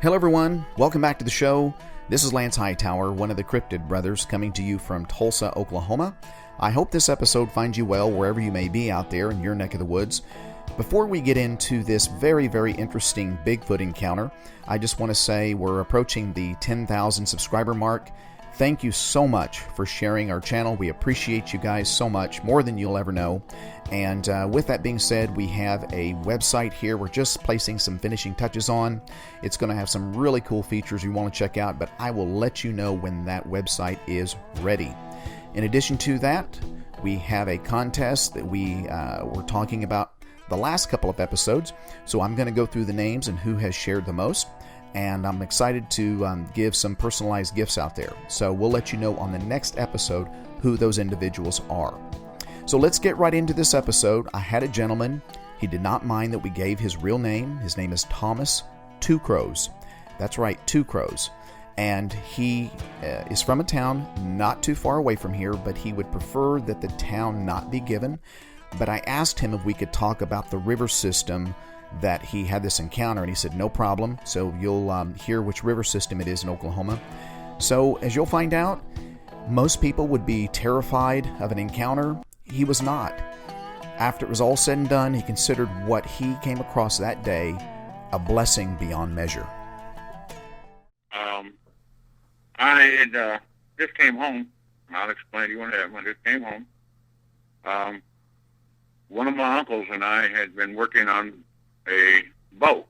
Hello everyone, welcome back to the show. This is Lance Hightower, one of the Cryptid brothers, coming to you from Tulsa, Oklahoma. I hope this episode finds you well wherever you may be out there in your neck of the woods. Before we get into this very, very interesting Bigfoot encounter, I just want to say we're approaching the 10,000 subscriber mark. Thank you so much for sharing our channel. We appreciate you guys so much, more than you'll ever know. And with that being said, we have a website here we're just placing some finishing touches on. It's going to have some really cool features you want to check out, but I will let you know when that website is ready. In addition to that, we have a contest that we were talking about the last couple of episodes. So I'm going to go through the names and who has shared the most. And I'm excited to give some personalized gifts out there. So we'll let you know on the next episode who those individuals are. So let's get right into this episode. I had a gentleman. He did not mind that we gave his real name. His name is Thomas IICrows. That's right, IICrows. And he is from a town not too far away from here, but he would prefer that the town not be given. But I asked him if we could talk about the river system that he had this encounter, and he said no problem. So you'll hear which river system it is in Oklahoma. So as you'll find out, most people would be terrified of an encounter. He was not. After it was all said and done, he considered what he came across that day a blessing beyond measure. I had just came home. I'll explain to you what happened. I just came home. One of my uncles and I had been working on a boat,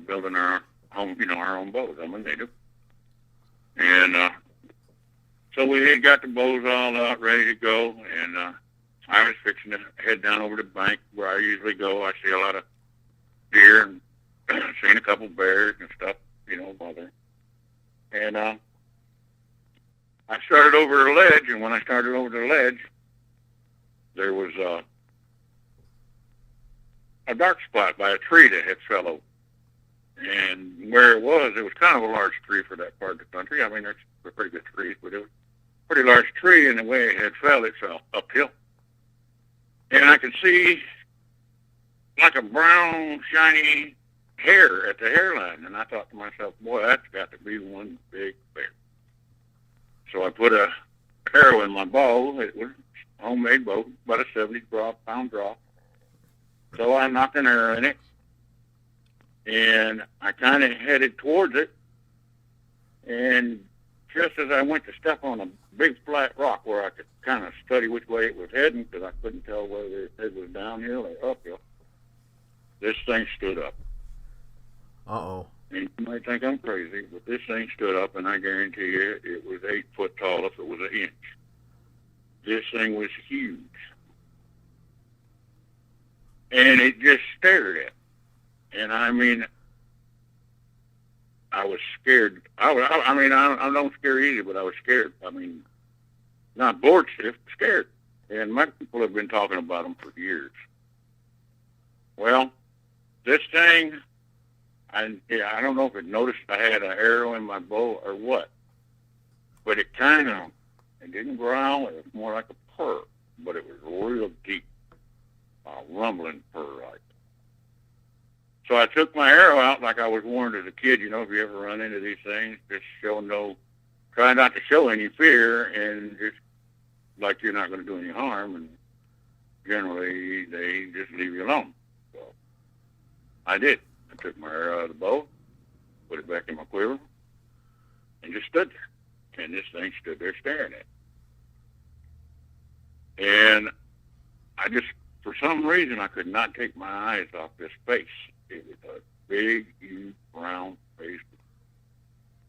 building our home, our own boat. I'm a native. And so we had got the bows all out, ready to go, and I was fixing to head down over the bank where I usually go. I see a lot of deer and seen a couple bears and stuff, while there. And I started over the ledge, and when I started over the ledge, there was a dark spot by a tree that had fell over. And where it was kind of a large tree for that part of the country. I mean, there's a pretty good trees, but it was a pretty large tree, and the way it fell uphill. And I could see like a brown, shiny hair at the hairline, and I thought to myself, boy, that's got to be one big bear. So I put a arrow in my bow. It was a homemade bow, about a 70-pound draw. So I knocked an arrow in it, and I kind of headed towards it, and just as I went to step on a big flat rock where I could kind of study which way it was heading, because I couldn't tell whether it was downhill or uphill, this thing stood up. Uh-oh. And you might think I'm crazy, but this thing stood up, and I guarantee you it was 8 foot tall if it was an inch. This thing was huge. And it just stared at me. And I mean, I was scared. I don't scare easy, but I was scared. I mean, not bored stiff, scared. And my people have been talking about them for years. Well, this thing, I don't know if it noticed I had an arrow in my bow or what, but it didn't growl. It was more like a purr, but it was real deep. Rumbling purr like. So I took my arrow out like I was warned as a kid. If you ever run into these things, just try not to show any fear, and just like you're not going to do any harm, and generally they just leave you alone. So I did. I took my arrow out of the bow, put it back in my quiver, and just stood there. And this thing stood there staring at me. And for some reason, I could not take my eyes off this face. It was a big, huge, brown face,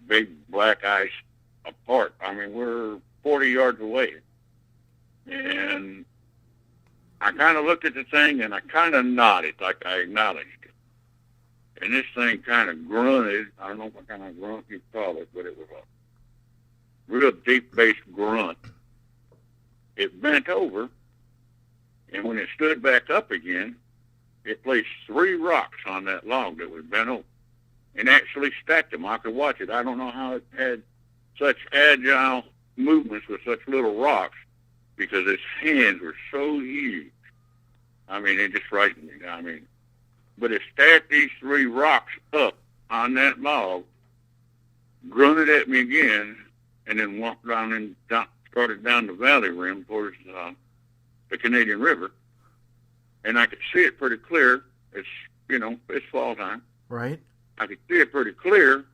big black eyes apart. I mean, we're 40 yards away. And I kind of looked at the thing, and I kind of nodded, like I acknowledged it. And this thing kind of grunted. I don't know what kind of grunt you call it, but it was a real deep-bass grunt. It bent over. And when it stood back up again, it placed 3 rocks on that log that was bent over and actually stacked them. I could watch it. I don't know how it had such agile movements with such little rocks, because its hands were so huge. I mean, it just frightened me. But it stacked these 3 rocks up on that log, grunted at me again, and then walked started down the valley rim towards the Canadian River, and I could see it pretty clear. It's it's fall time. Right. I could see it pretty clear,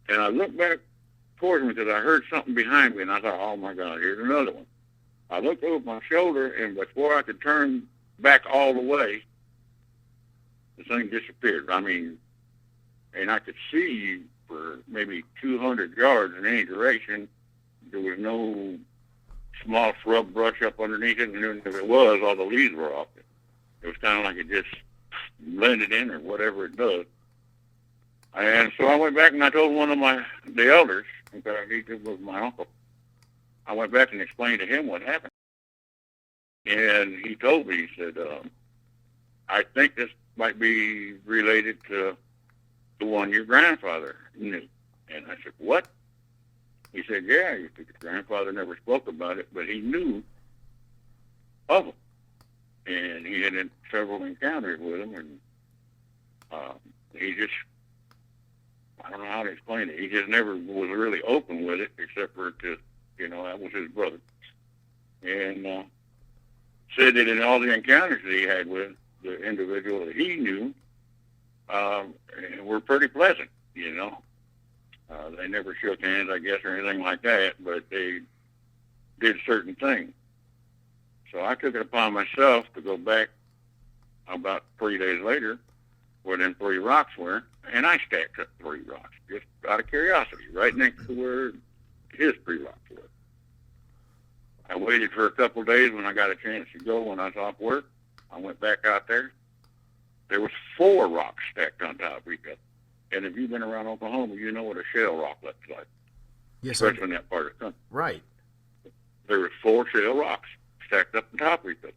and I looked back towards me because I heard something behind me, and I thought, oh my God, here's another one. I looked over my shoulder, and before I could turn back all the way, the thing disappeared. I mean, and I could see for maybe 200 yards in any direction. There was no small shrub brush up underneath it, and if it was, all the leaves were off it. It was kind of like it just blended in or whatever it does. And so I went back and I told one of the elders, because he was my uncle. I went back and explained to him what happened. And he told me, he said, I think this might be related to the one your grandfather knew. And I said, what? He said, yeah, your grandfather never spoke about it, but he knew of them. And he had several encounters with them, and he just, I don't know how to explain it. He just never was really open with it, except for that was his brother. And said that in all the encounters that he had with the individual that he knew, were pretty pleasant, They never shook hands, I guess, or anything like that, but they did certain things. So I took it upon myself to go back about 3 days later where them 3 rocks were, and I stacked up 3 rocks, just out of curiosity, right next to where his 3 rocks were. I waited for a couple of days when I got a chance to go when I was off work. I went back out there. There was 4 rocks stacked on top of each other. And if you've been around Oklahoma, you know what a shell rock looks like. Yes, especially in that part of the country. Right. There were 4 shell rocks stacked up on top of each other.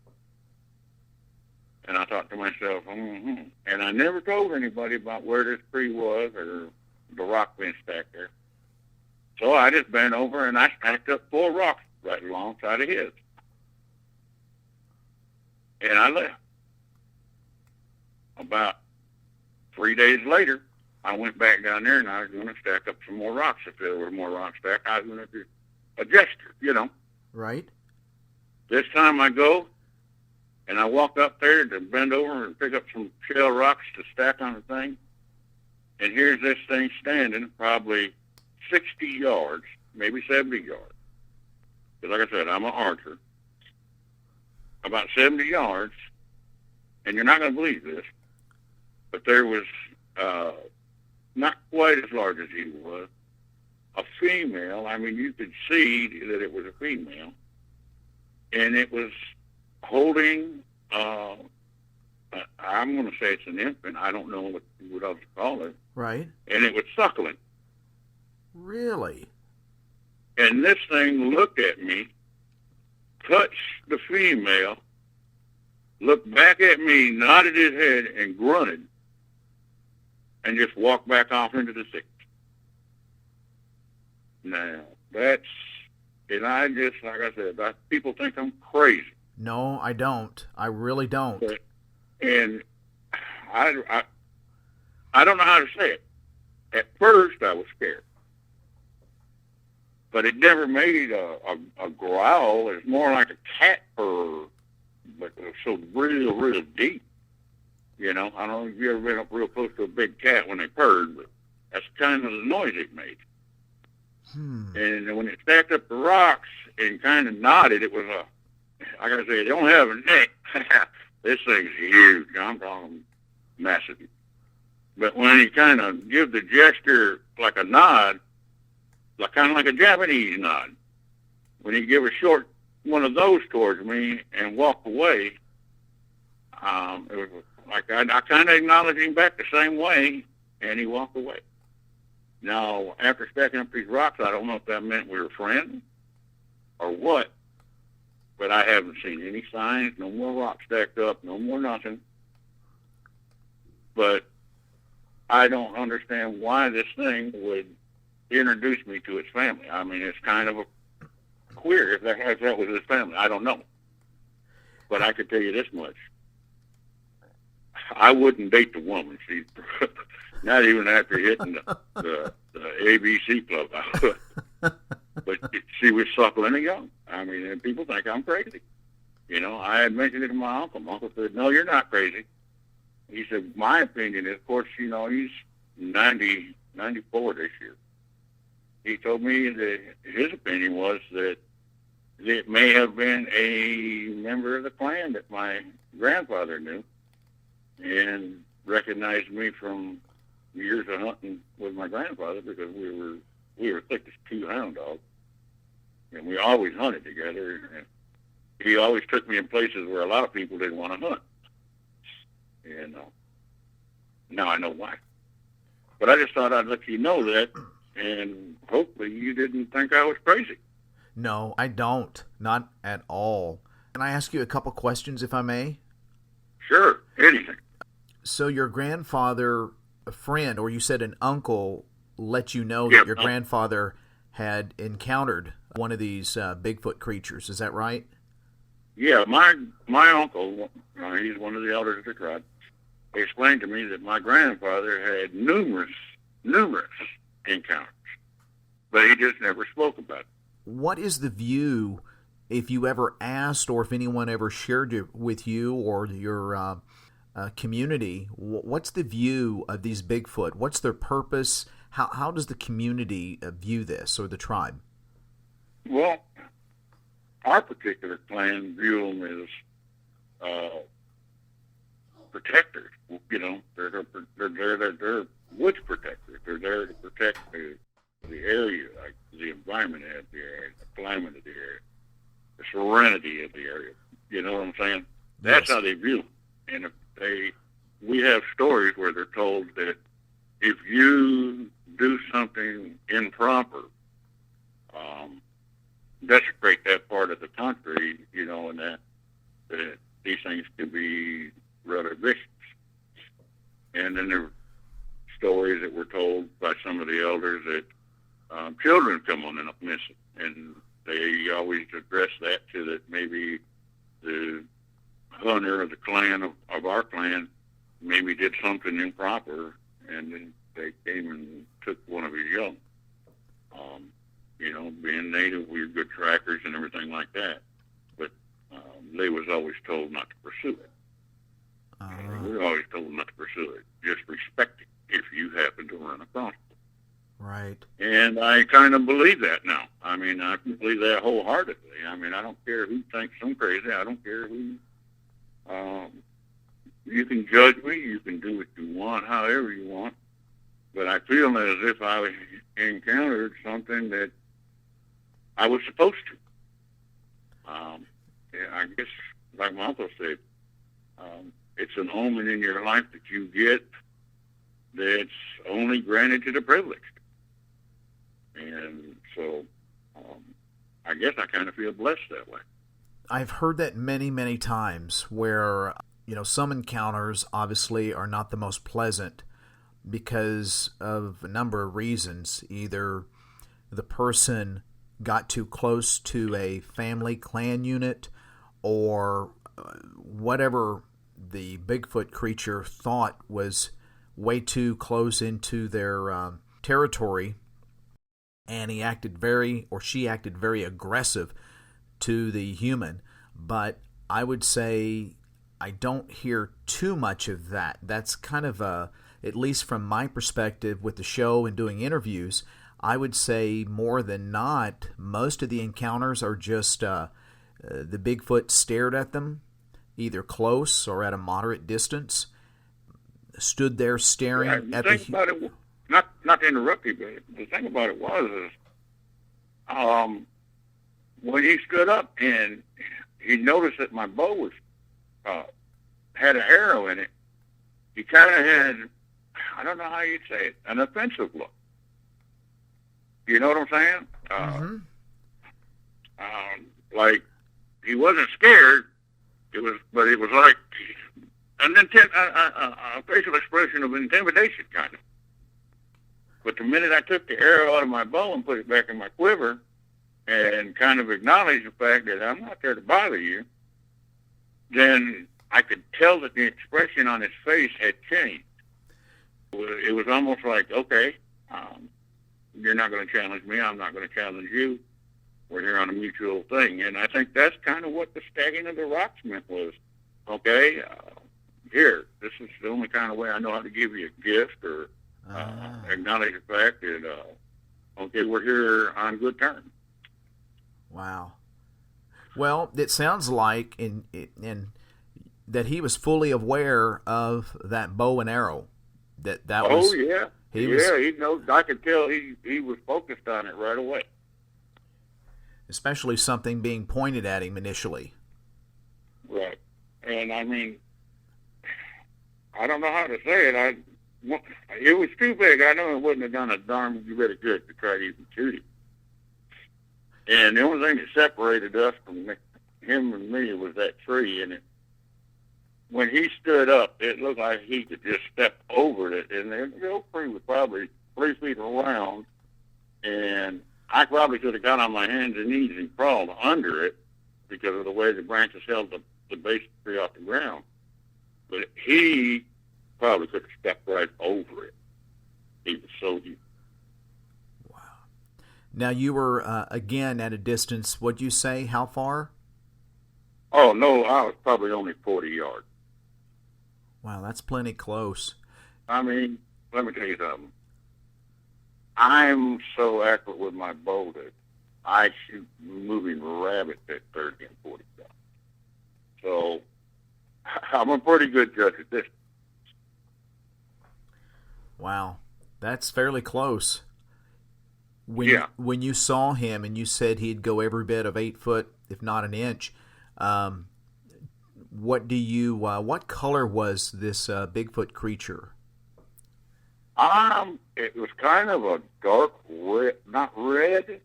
And I thought to myself, And I never told anybody about where this tree was or the rock being stacked there. So I just bent over and I stacked up 4 rocks right alongside of his. And I left. About 3 days later, I went back down there and I was going to stack up some more rocks. If there were more rocks stacked, I was going to do a gesture, Right. This time I go and I walk up there to bend over and pick up some shell rocks to stack on the thing. And here's this thing standing probably 60 yards, maybe 70 yards. Because like I said, I'm an archer. About 70 yards, and you're not going to believe this, but there was, not quite as large as he was, a female. I mean, you could see that it was a female, and it was holding, I'm going to say it's an infant. I don't know what else to call it. Right. And it was suckling. Really? And this thing looked at me, touched the female, looked back at me, nodded his head, and grunted, and just walked back off into the thicket. Now, and I just, like I said, people think I'm crazy. No, I don't. I really don't. And I don't know how to say it. At first, I was scared. But it never made a growl. It's more like a cat purr, but it was so real deep. I don't know if you've ever been up real close to a big cat when they purred, but that's kind of the noise it made. And when it stacked up the rocks and kind of nodded, it was I gotta say, it don't have a neck. This thing's huge. I'm talking massive. But when he kind of give the gesture like a nod, kind of like a Japanese nod, when he give a short one of those towards me and walk away, it was like I kind of acknowledged him back the same way, and he walked away. Now, after stacking up these rocks, I don't know if that meant we were friends or what, but I haven't seen any signs, no more rocks stacked up, no more nothing. But I don't understand why this thing would introduce me to its family. I mean, it's kind of queer if that was his family. I don't know. But I could tell you this much. I wouldn't date the woman. Not even after hitting the ABC club. But she was suckling a young. I mean, and people think I'm crazy. You know, I had mentioned it to my uncle. My uncle said, "No, you're not crazy." He said, "My opinion is, of course, you know, he's 94 this year." He told me that his opinion was that it may have been a member of the clan that my grandfather knew and recognized me from years of hunting with my grandfather, because we were thick as two hound dogs, and we always hunted together. And he always took me in places where a lot of people didn't want to hunt. And now I know why. But I just thought I'd let you know that, and hopefully you didn't think I was crazy. No, I don't. Not at all. Can I ask you a couple questions, if I may? Sure, anything. So your grandfather, a friend, or you said an uncle, let you know that your grandfather had encountered one of these Bigfoot creatures. Is that right? Yeah, my uncle, he's one of the elders of the tribe, explained to me that my grandfather had numerous encounters, but he just never spoke about it. What is the view, if you ever asked or if anyone ever shared it with you or your community, what's the view of these Bigfoot? What's their purpose? How does the community view this, or the tribe? Well, our particular clan view them as protectors. You know, they're woods protectors. They're there to protect the area, like the environment of the area, the climate of the area, the serenity of the area. You know what I'm saying? That's how they view them. And we have stories where they're told that if you do something improper, desecrate that part of the country, you know, and that these things can be rather vicious. And then there are stories that were told by some of the elders that children come on and up missing, and they always address that to that maybe the hunter of the clan of our clan maybe did something improper, and then they came and took one of his young. You know, being native, we were good trackers and everything like that, but they was always told not to pursue it. We were always told not to pursue it. Just respect it if you happen to run across it. Right. And I kind of believe that now. I mean, I believe that wholeheartedly. I mean, I don't care who thinks I'm crazy. I don't care who. You can judge me. You can do what you want, however you want. But I feel as if I encountered something that I was supposed to. I guess, like my uncle said, it's an omen in your life that you get that's only granted to the privileged. And so I guess I kind of feel blessed that way. I've heard that many, many times where, you know, some encounters obviously are not the most pleasant because of a number of reasons. Either the person got too close to a family clan unit, or whatever the Bigfoot creature thought was way too close into their territory, and she acted very aggressive to the human. But I would say I don't hear too much of that. That's kind of at least from my perspective with the show and doing interviews, I would say more than not, most of the encounters are just the Bigfoot stared at them, either close or at a moderate distance, stood there staring at the... Not to interrupt you, but the thing about it was when he stood up and he noticed that my bow was had an arrow in it, he kind of had, I don't know how you'd say it, an offensive look. You know what I'm saying? Like he wasn't scared. But it was like a facial expression of intimidation, kind of. But the minute I took the arrow out of my bow and put it back in my quiver, and kind of acknowledged the fact that I'm not there to bother you, then I could tell that the expression on his face had changed. It was almost like, okay, you're not going to challenge me. I'm not going to challenge you. We're here on a mutual thing. And I think that's kind of what the stacking of the rocks meant was, okay, here, this is the only kind of way I know how to give you a gift or acknowledge the fact that, okay, we're here on good terms. Wow. Well, it sounds like in that he was fully aware of that bow and arrow. That was. Oh yeah, he knows. I could tell he was focused on it right away. Especially something being pointed at him initially. Right, and I mean, I don't know how to say it. It was too big. I know it wouldn't have done a darn bit of good to try to even shoot him. And the only thing that separated us from him and me was that tree. And when he stood up, it looked like he could just step over it. And the oak tree was probably 3 feet around. And I probably could have got on my hands and knees and crawled under it because of the way the branches held the base of the tree off the ground. But he probably could have stepped right over it. He was so huge. Wow. Now, you were, again, at a distance, what'd you say? How far? Oh, no, I was probably only 40 yards. Wow, that's plenty close. I mean, let me tell you something. I'm so accurate with my bow that I shoot moving rabbits at 30 and 40 yards. So I'm a pretty good judge at this. Wow, that's fairly close. When you saw him and you said he'd go every bit of 8 foot, if not an inch, what color was this Bigfoot creature? It was kind of a dark red, not red.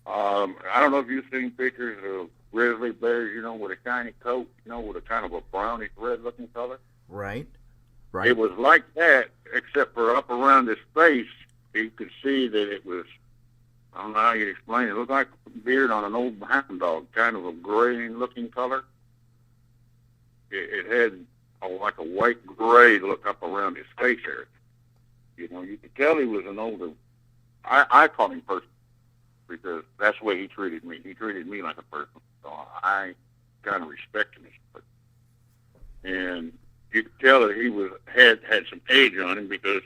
I don't know if you've seen pictures of grizzly bears, with a shiny coat, with a kind of a brownish red looking color. Right. It was like that, except for up around his face, you could see that it was, I don't know how you explain it. It looked like a beard on an old hound dog, kind of a gray-looking color. It had like a white-gray look up around his face area. You could tell he was an older, I call him person, because that's the way he treated me. He treated me like a person, so I kind of respected him. And you could tell that he had some age on him because,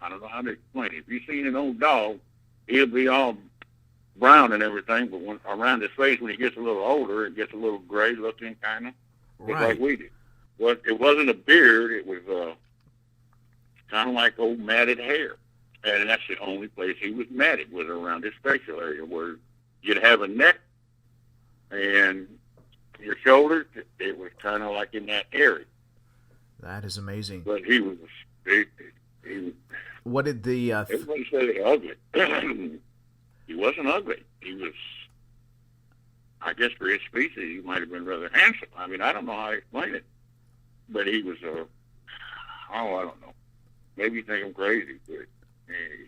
I don't know how to explain it. If you've seen an old dog, he'll be all brown and everything, but around his face, when he gets a little older, it gets a little gray looking, kind of, just like we did. Well, it wasn't a beard. It was kind of like old matted hair. And that's the only place he was matted, was around his facial area, where you'd have a neck and your shoulders, it was kind of like in that area. That is amazing. But he was what did the... everybody said he was ugly. He wasn't ugly. He was, I guess for his species, he might have been rather handsome. I mean, I don't know how to explain it. But he was I don't know. Maybe you think I'm crazy, but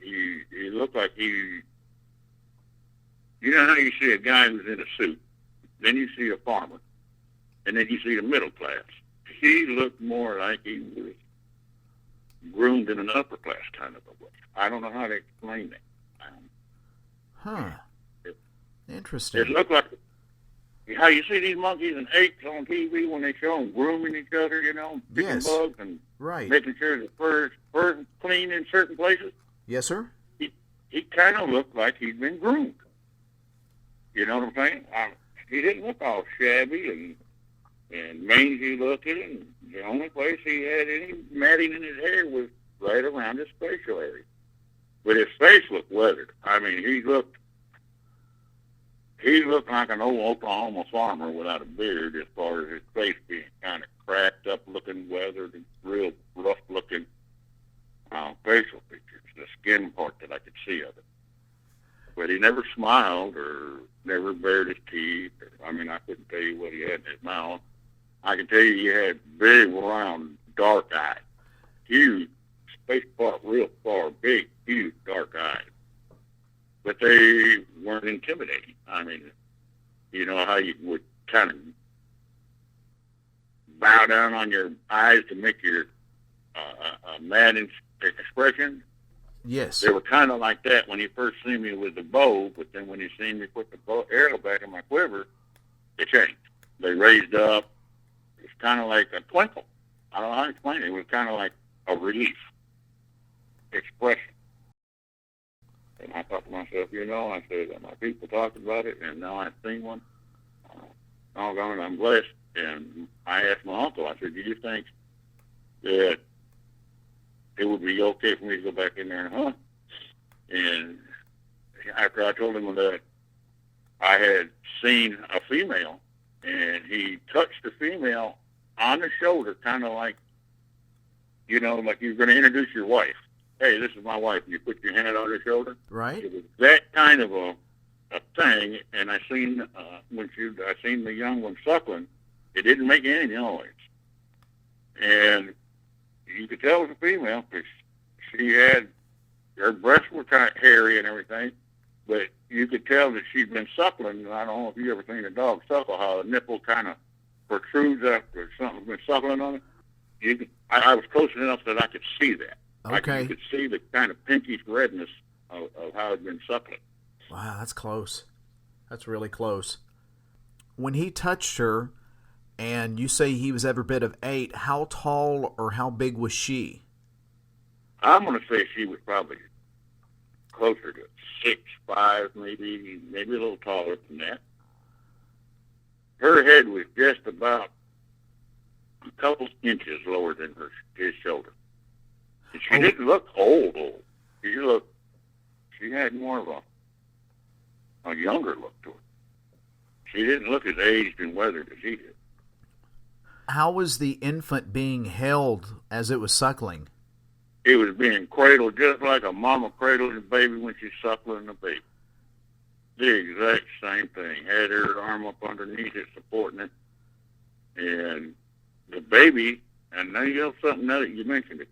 he looked like you know how you see a guy who's in a suit, then you see a farmer, and then you see the middle class. He looked more like he was groomed in an upper class kind of a way. I don't know how to explain that. Interesting. It looked like how you see these monkeys and apes on TV when they show them grooming each other, picking bugs and making sure the fur's clean in certain places. Yes, sir. He kind of looked like he'd been groomed. You know what I'm saying? He didn't look all shabby and mangy looking. And the only place he had any matting in his hair was right around his facial area. But his face looked weathered. I mean, he looked like an old Oklahoma farmer without a beard, as far as his face being kind of cracked up looking, weathered, and real rough looking facial features, the skin part that I could see of it. But he never smiled or never bared his teeth. I mean, I couldn't tell you what he had in his mouth. I can tell you he had big, round, dark eyes. Huge, face part real far, big, huge, dark eyes. But they weren't intimidating. I mean, you know how you would kind of bow down on your eyes to make your a mad expression. Yes. They were kind of like that when he first seen me with the bow, but then when he seen me put the arrow back in my quiver, it changed. They raised up. It's kind of like a twinkle. I don't know how to explain it. It was kind of like a relief expression. And I thought to myself, I said, my people talked about it, and now I've seen one. Doggone it, I'm blessed. And I asked my uncle, I said, do you think that it would be okay for me to go back in there and hunt? And after I told him that I had seen a female, and he touched the female on the shoulder, kind of like, like you're going to introduce your wife. Hey, this is my wife. And you put your hand on her shoulder. Right. It was that kind of a thing. And I seen I seen the young one suckling. It didn't make any noise, and you could tell it was a female because she had her breasts were kind of hairy and everything, but you could tell that she'd been suckling. I don't know if you ever seen a dog suckle, how the nipple kind of protrudes after something's been suckling on it. I was close enough that I could see that. Okay. You could see the kind of pinkish redness of how it'd been suckling. Wow, that's close. That's really close. When he touched her, and you say he was every bit of 8, how tall or how big was she? I'm going to say she was probably closer to 6'5", maybe a little taller than that. Her head was just about a couple inches lower than his shoulder. And she didn't look old. She had more of a younger look to her. She didn't look as aged and weathered as he did. How was the infant being held as it was suckling? It was being cradled just like a mama cradles a baby when she's suckling a baby. The exact same thing. Had her arm up underneath it, supporting it. And the baby, and now you know something now that you mentioned it,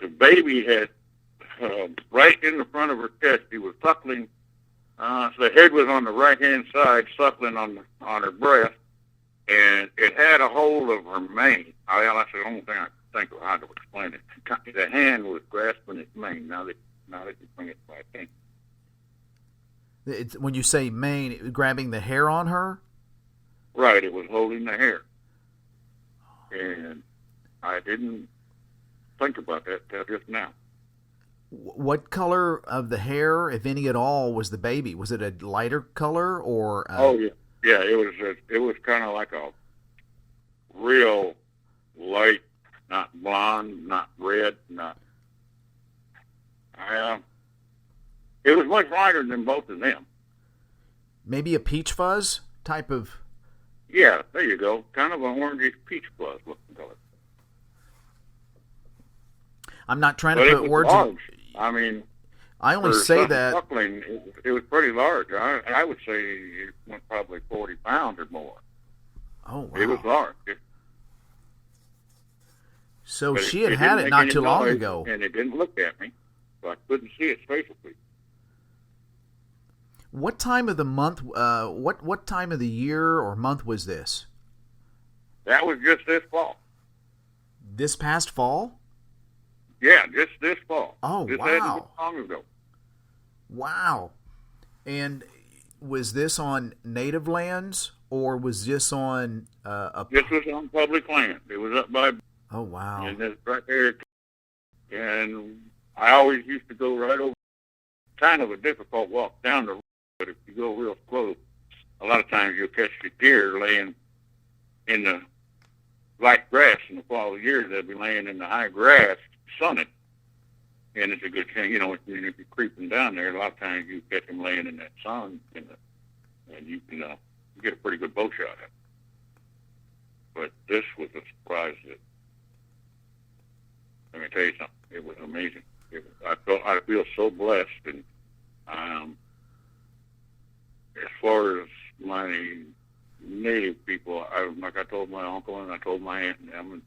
the baby had right in the front of her chest, he was suckling. So the head was on the right-hand side, suckling on her breast. And it had a hold of her mane. That's the only thing I can think of how to explain it. The hand was grasping its mane. Now that you bring it back in. When you say mane, it was grabbing the hair on her? Right, it was holding the hair. And I didn't think about that till just now. What color of the hair, if any at all, was the baby? Was it a lighter color or? Oh yeah. Yeah, it was kind of like a real light, not blonde, not red, not. It was much lighter than both of them. Maybe a peach fuzz type of. Yeah, there you go. Kind of an orangish peach fuzz looking color. I'm not trying to put words. Large. I mean. I only say that. Suckling, it was pretty large. I would say it went probably 40 pounds or more. Oh, wow. It was large. So she had it not too long ago. And it didn't look at me, so I couldn't see its facial features. What time of the month, what time of the year or month was this? That was just this fall. This past fall? Yeah, just this fall. Oh, this wow. Hadn't been long ago. Wow. And was this on native lands or was this on This was on public land. It was up by. Oh, wow. And it's right there. And I always used to go right over. Kind of a difficult walk down the road, but if you go real close, a lot of times you'll catch the deer laying in the light grass in the fall of the year. They'll be laying in the high grass, sunning. And it's a good thing, if you're creeping down there, a lot of times you catch them laying in that sun, and you can get a pretty good bow shot at it. But this was a surprise that, let me tell you something, it was amazing. I feel so blessed, and as far as my native people, like I told my uncle and I told my aunt and them and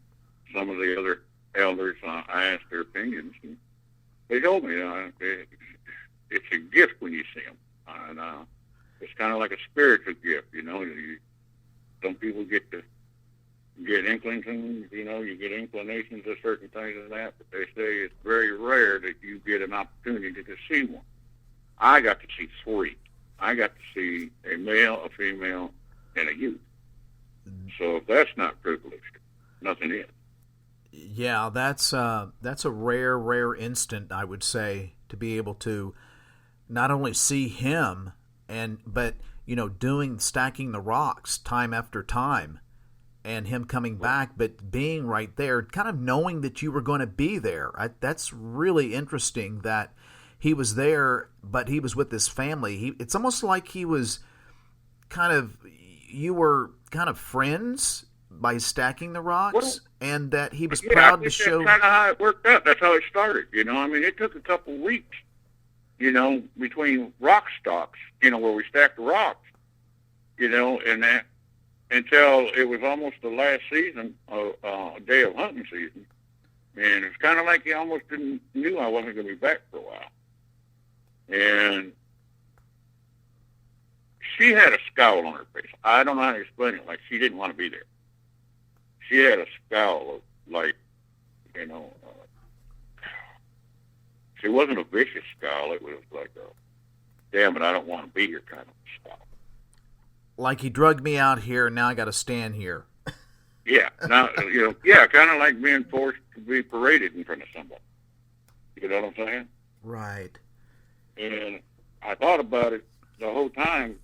some of the other elders, I asked their opinions, and they told me it's a gift when you see them, and it's kind of like a spiritual gift, Some people get to get inclinations, you get inclinations of certain things and that, but they say it's very rare that you get an opportunity to see one. I got to see 3. I got to see a male, a female, and a youth. So if that's not privileged, nothing is. Yeah, that's a rare instant, I would say, to be able to not only see him but stacking the rocks time after time, and him coming back, but being right there, kind of knowing that you were going to be there. That's really interesting that he was there, but he was with his family. It's almost like he was you were kind of friends by stacking the rocks, and that he was proud to show. That's kind of how it worked out. That's how it started. It took a couple of weeks, between rock stocks, where we stacked the rocks, and that until it was almost the last season of day of hunting season, and it's kind of like he almost knew I wasn't going to be back for a while, and she had a scowl on her face. I don't know how to explain it. Like she didn't want to be there. She had a scowl of she wasn't a vicious scowl. It was like a, damn it, I don't want to be here kind of scowl. Like he drugged me out here, and now I got to stand here. Yeah, now kind of like being forced to be paraded in front of somebody. You know what I'm saying? Right. And I thought about it the whole time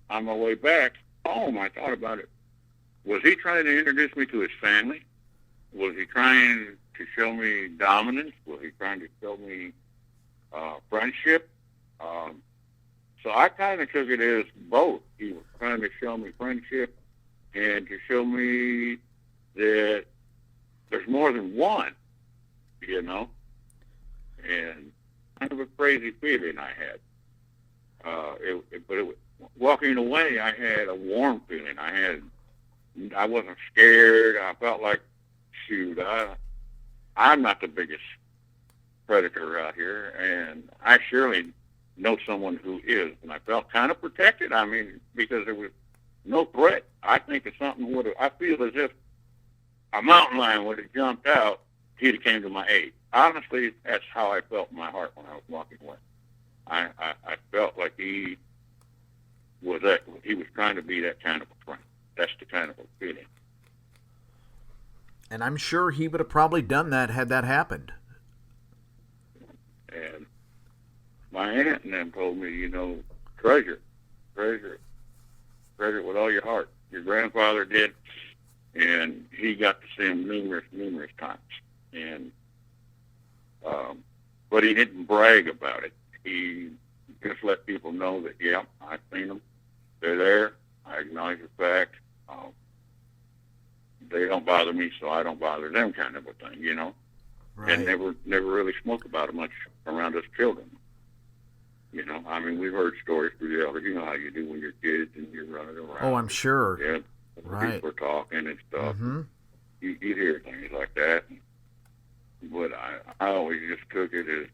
on my way back home. I thought about it. Was he trying to introduce me to his family? Was he trying to show me dominance? Was he trying to show me friendship? So I kind of took it as both. He was trying to show me friendship and to show me that there's more than one, and kind of a crazy feeling I had. But walking away, I had a warm feeling. I wasn't scared. I felt like, shoot, I'm not the biggest predator out here, and I surely know someone who is, and I felt kind of protected. I mean, because there was no threat. I think if something I feel as if a mountain lion would have jumped out, he'd have came to my aid. Honestly, that's how I felt in my heart when I was walking away. I felt like he was trying to be that kind of a friend. That's the kind of a feeling. And I'm sure he would have probably done that had that happened. And my aunt and them told me, treasure it with all your heart. Your grandfather did, and he got to see him numerous times. And but he didn't brag about it. He just let people know that, yeah, I've seen them. They're there. I acknowledge the fact. They don't bother me, so I don't bother them, kind of a thing, Right. And never really spoke about it much around us children. I mean, we've heard stories through the elders. You know how you do when you're kids and you're running around. Oh, I'm sure. Yeah, right. People are talking and stuff. Mm-hmm. You hear things like that. But I always just took it as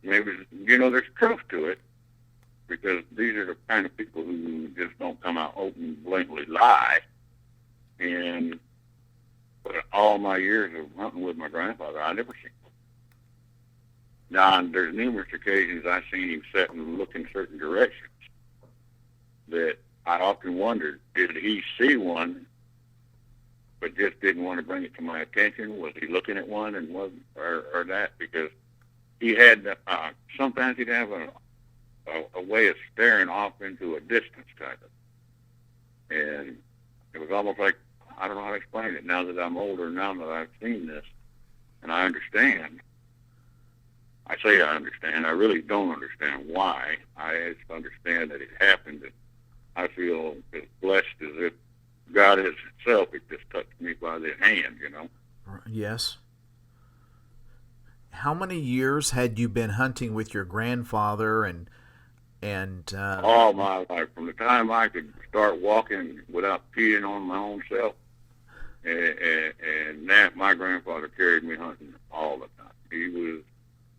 maybe, there's truth to it, because these are the kind of people who just don't come out open and blatantly lie. But all my years of hunting with my grandfather, I never seen him. Now, there's numerous occasions I've seen him sit and look in certain directions that I often wondered, did he see one but just didn't want to bring it to my attention? Was he looking at one and wasn't, or that? Because he had, sometimes he'd have a way of staring off into a distance, kind of. And it was almost like, I don't know how to explain it now that I'm older, now that I've seen this, and I understand. I say I understand. I really don't understand why. I just understand that it happened, and I feel as blessed as if God is himself had just touched me by the hand, Yes. How many years had you been hunting with your grandfather and all my life, from the time I could start walking without peeing on my own self, and that my grandfather carried me hunting all the time. He was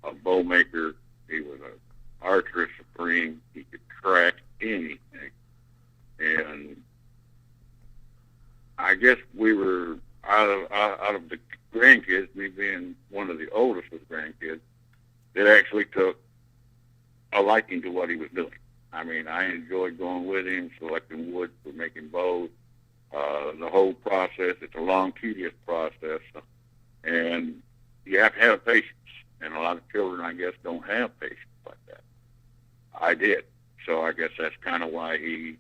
a bow maker. He was an archer supreme. He could track anything, and were out of the grandkids, me being one of the oldest of the grandkids, that actually took a liking to what he was doing. I mean, I enjoyed going with him, selecting wood for making bows, the whole process. It's a long, tedious process, and you have to have patience. And a lot of children, I guess, don't have patience like that. I did. So I guess that's kind of why he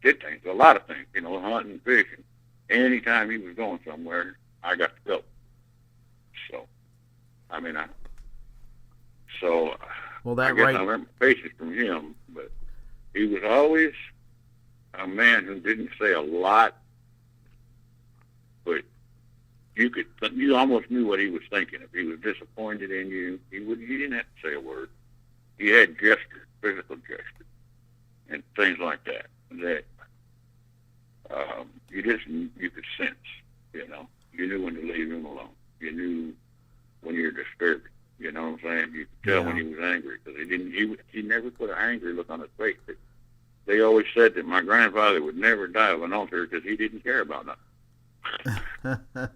did things, a lot of things, hunting, fishing. Anytime he was going somewhere, I got to go. So, I mean, I learned patience from him, but he was always a man who didn't say a lot, but you almost knew what he was thinking. If he was disappointed in you, he didn't have to say a word. He had gestures, physical gestures, and things like that you could sense. You knew when to leave him alone. You knew when you're disturbed. You know what I'm saying? You could tell when he was angry, because he never put an angry look on his face. They always said that my grandfather would never die of an ulcer because he didn't care about nothing.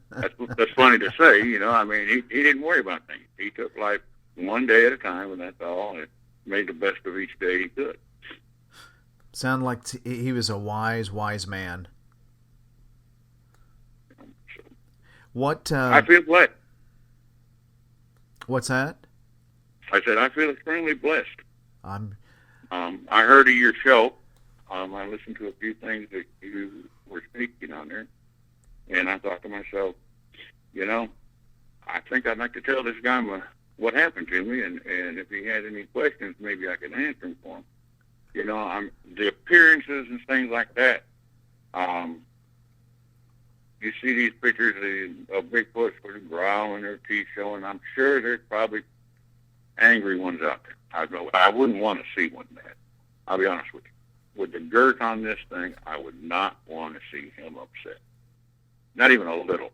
That's funny to say, I mean, he didn't worry about things. He took life one day at a time, and that's all, and made the best of each day he could. Sound like he was a wise man. What? I feel blessed. What's that? I said I feel extremely blessed. I heard of your show. I listened to a few things that you were speaking on there, and I thought to myself, I think I'd like to tell this guy what happened to me, and if he had any questions, maybe I could answer them for him. The appearances and things like that. You see these pictures of Bigfoot with a growl and their teeth showing. I'm sure there's probably angry ones out there. I wouldn't want to see one mad. I'll be honest with you. With the girth on this thing, I would not want to see him upset. Not even a little.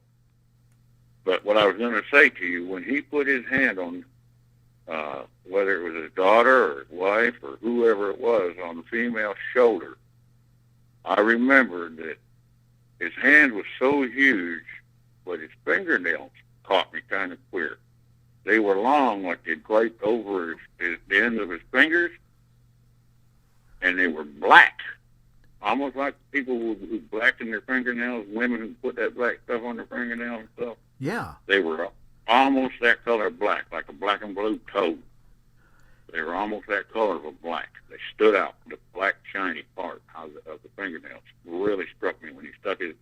But what I was going to say to you, when he put his hand on, whether it was his daughter or his wife or whoever it was, on the female's shoulder, I remembered that his hand was so huge, but his fingernails caught me kind of queer. They were long, like they'd grate over the end of his fingers, and they were black, almost like people who blacken their fingernails, women who put that black stuff on their fingernails and stuff. Yeah. They were almost that color black, like a black and blue toad. They were almost that color of a black. They stood out. The black, shiny part of the fingernails really struck me when he stuck it.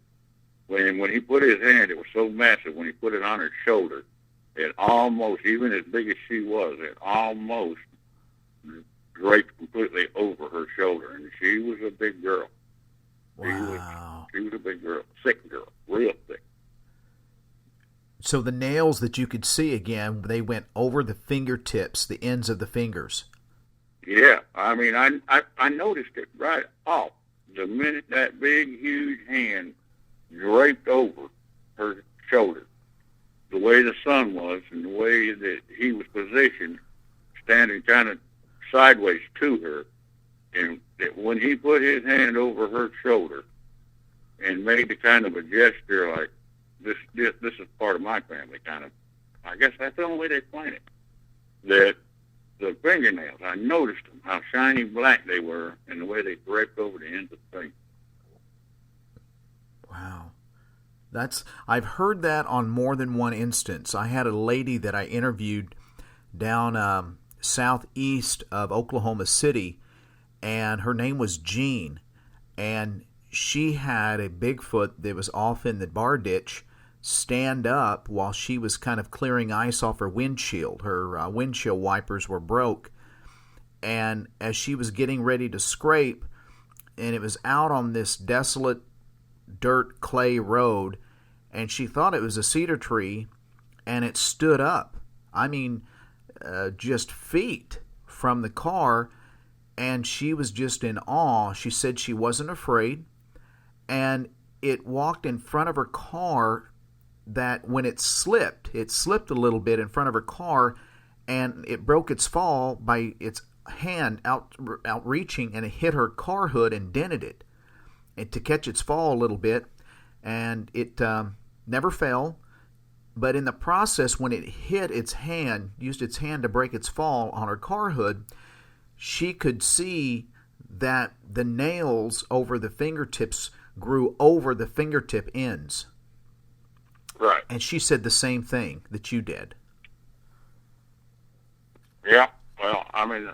When he put his hand, it was so massive. When he put it on her shoulder, it almost, even as big as she was, it almost draped completely over her shoulder. And she was a big girl. Wow. She was a big girl, thick girl, real thick. So the nails that you could see again, they went over the fingertips, the ends of the fingers. Yeah, I mean, I noticed it right off the minute that big, huge hand draped over her shoulder. The way the sun was and the way that he was positioned, standing kind of sideways to her, and that when he put his hand over her shoulder and made the kind of a gesture like, this is part of my family, kind of. I guess that's the only way they explain it. That the fingernails, I noticed them, how shiny black they were, and the way they draped over the ends of the finger. Wow. I've heard that on more than one instance. I had a lady that I interviewed down southeast of Oklahoma City, and her name was Jean, and she had a Bigfoot that was off in the bar ditch stand up while she was kind of clearing ice off her windshield. Her windshield wipers were broke, and as she was getting ready to scrape, and it was out on this desolate dirt clay road, and she thought it was a cedar tree, and it stood up. I mean, just feet from the car, and she was just in awe. She said she wasn't afraid, and it walked in front of her car, that when it slipped a little bit in front of her car, and it broke its fall by its hand outreaching, and it hit her car hood and dented it, and to catch its fall a little bit. and it never fell. But in the process, when it hit its hand, used its hand to break its fall on her car hood, she could see that the nails over the fingertips grew over the fingertip ends. Right. And she said the same thing that you did. Yeah. Well, I mean,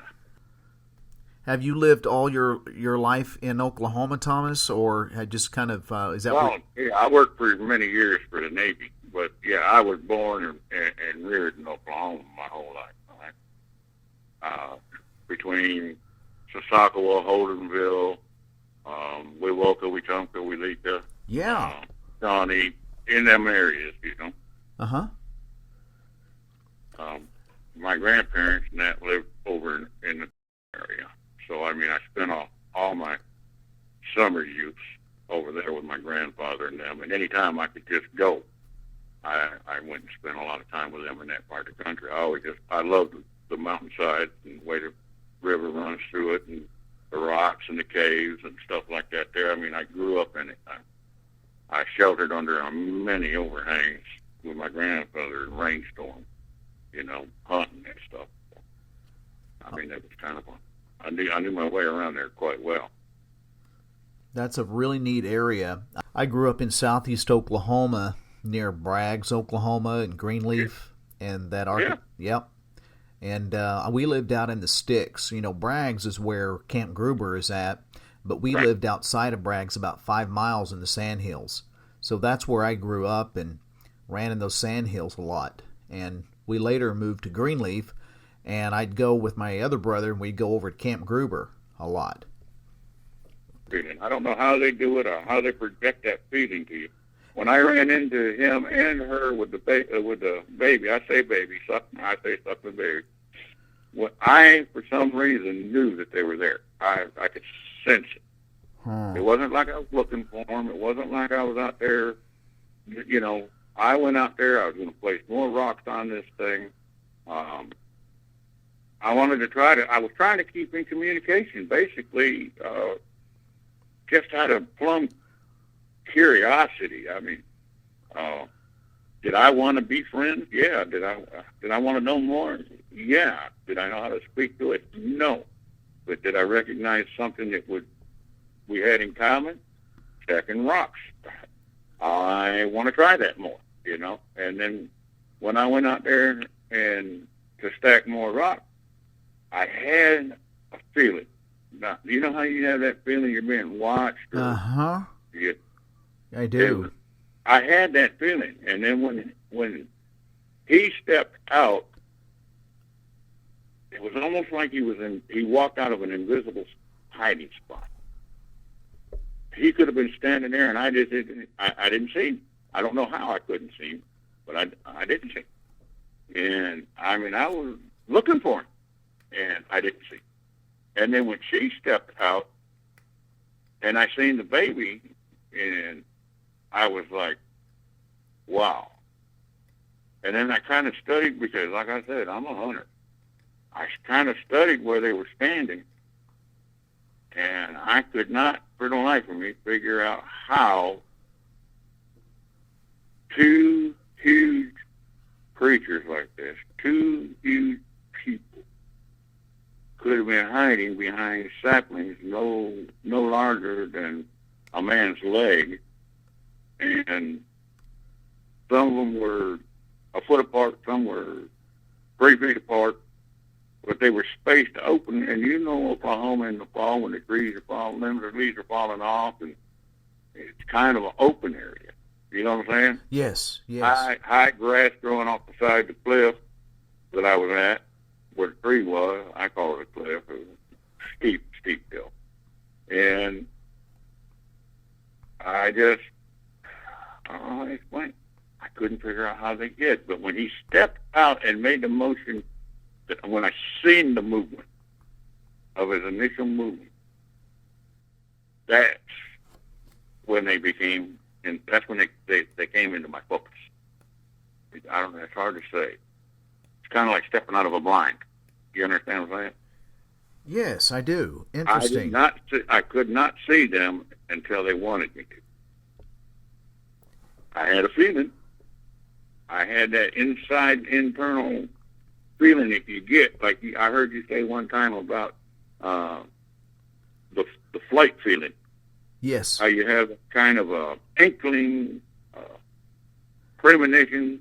Have you lived all your life in Oklahoma, Thomas, or had just kind of is that? well, yeah, I worked for many years for the Navy, but yeah, I was born and reared in Oklahoma my whole life. Between Sasquatch, Holdenville, Wewoka, Wetumpka, Welita, Yeah. Shawnee, in them areas, Uh-huh. My grandparents and that lived over in the area. So, I mean, I spent all my summer youth over there with my grandfather and them. And any time I could just go, I went and spent a lot of time with them in that part of the country. I loved the mountainside and the way the river runs through it and the rocks and the caves and stuff like that there. I mean, I grew up in it. I sheltered under many overhangs with my grandfather in rainstorm, hunting and stuff. I mean, it was kind of I knew my way around there quite well. That's a really neat area. I grew up in southeast Oklahoma, near Braggs, Oklahoma, and Greenleaf, and that Yep. And we lived out in the sticks. Braggs is where Camp Gruber is at, but we lived outside of Braggs about 5 miles in the sandhills. So that's where I grew up and ran in those sandhills a lot. And we later moved to Greenleaf, and I'd go with my other brother, and we'd go over to Camp Gruber a lot. I don't know how they do it or how they project that feeling to you. When I ran into him and her with the baby, I say baby, I say suckling baby. Well, I, for some reason, knew that they were there. I could sense it. It wasn't like I was looking for them. It wasn't like I was out there, I went out there. I was going to place more rocks on this thing. I was trying to keep in communication, basically, just out of plumb curiosity. I mean, did I want to be friends? Yeah. Did I want to know more? Yeah. Did I know how to speak to it? No. But did I recognize something that we had in common? Stacking rocks. I want to try that more, And then when I went out there and to stack more rock, I had a feeling. Now, you know how you have that feeling you're being watched? Uh-huh. I do. I had that feeling. And then when he stepped out, it was almost like he walked out of an invisible hiding spot. He could have been standing there, and I didn't see him. I don't know how I couldn't see him, but I didn't see him. And, I mean, I was looking for him, and I didn't see him. And then when she stepped out, and I seen the baby, and I was like, wow. And then I kind of studied, because, like I said, I'm a hunter. I kind of studied where they were standing, and I could not, for the life of me, figure out how two huge creatures like this, two huge people, could have been hiding behind saplings no larger than a man's leg, and some of them were a foot apart, some were 3 feet apart, but they were spaced open. And Oklahoma in the fall, when the trees are falling, the leaves are falling off, and it's kind of an open area. You know what I'm saying? Yes. High grass growing off the side of the cliff that I was at, where the tree was. I call it a cliff. It was a steep hill. And I just, I don't know how to explain it. I couldn't figure out how they did. But when he stepped out and made the motion, when I seen the movement of his initial movement, that's when they became, and that's when they came into my focus. I don't know, it's hard to say. It's kind of like stepping out of a blind. You understand what I'm saying? Yes, I do. Interesting. I could not see them until they wanted me to. I had a feeling. I had that internal feeling that you get, like I heard you say one time about the flight feeling. Yes. How you have kind of a inkling, premonition,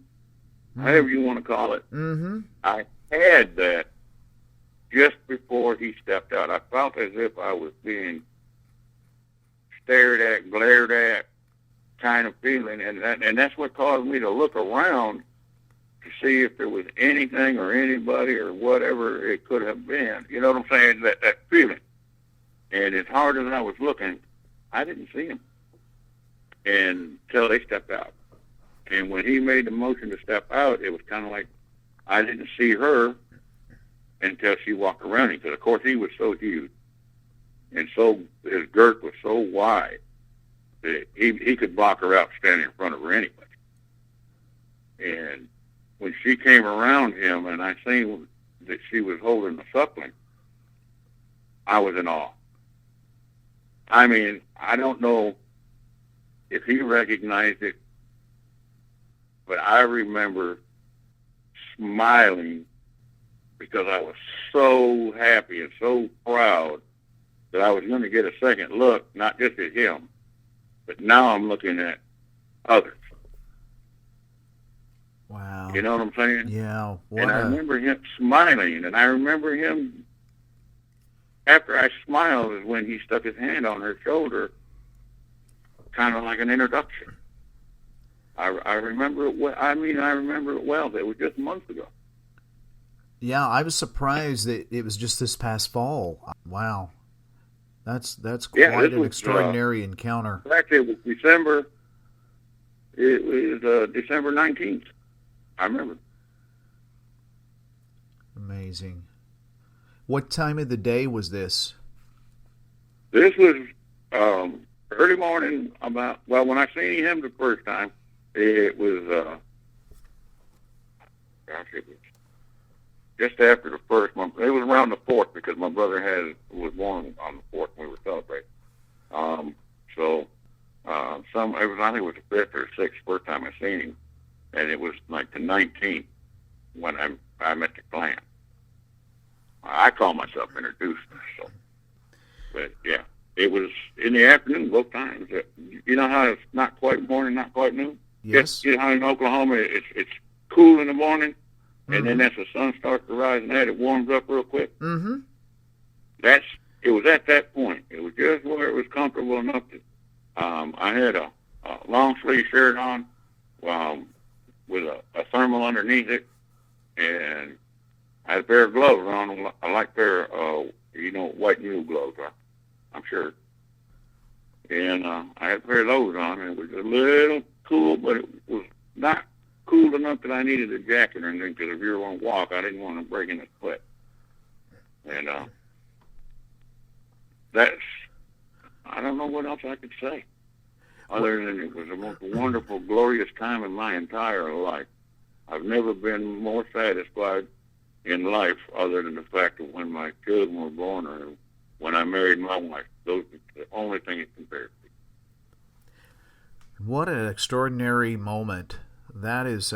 however you want to call it. Mm-hmm. I had that just before he stepped out. I felt as if I was being stared at, glared at, kind of feeling, and that's what caused me to look around to see if there was anything or anybody or whatever it could have been. You know what I'm saying? That feeling. And as hard as I was looking, I didn't see him until they stepped out. And when he made the motion to step out, it was kind of like I didn't see her until she walked around him. Because, of course, he was so huge. And so his girth was so wide that he could block her out standing in front of her anyway. And when she came around him and I seen that she was holding the suckling, I was in awe. I mean, I don't know if he recognized it, but I remember smiling because I was so happy and so proud that I was going to get a second look, not just at him, but now I'm looking at others. Wow. You know what I'm saying? Yeah. And I remember him smiling, and I remember him, after I smiled, is when he stuck his hand on her shoulder, kind of like an introduction. I remember it well. I mean, I remember it well. It was just months ago. Yeah, I was surprised that it was just this past fall. Wow. That's quite an extraordinary encounter. Actually, it was December. It was December 19th. I remember. Amazing. What time of the day was this? This was early morning. When I seen him the first time, it was it was just after the first month. It was around the 4th because my brother was born on the 4th when we were celebrating. I think it was the 5th or 6th first time I seen him, and it was like the 19th when I met the clan. I call myself introduced, so. But yeah, it was in the afternoon both times. You know how it's not quite morning, not quite noon? Yes. You know how in Oklahoma it's cool in the morning, and then as the sun starts to rise and it warms up real quick. Mm-hmm. It was at that point. It was just where it was comfortable enough to. I had a long sleeve shirt on, with a thermal underneath it, and I had a pair of gloves on. I like pair of white mule gloves. I'm sure. And I had a pair of those on, and it was a little cool, but it was not cool enough that I needed a jacket or anything, because if you were on a walk, I didn't want to break in a sweat. And I don't know what else I could say, other than it was the most wonderful, glorious time in my entire life. I've never been more satisfied in life other than the fact of when my children were born or when I married my wife. Those are the only thing it compares to. What an extraordinary moment. That is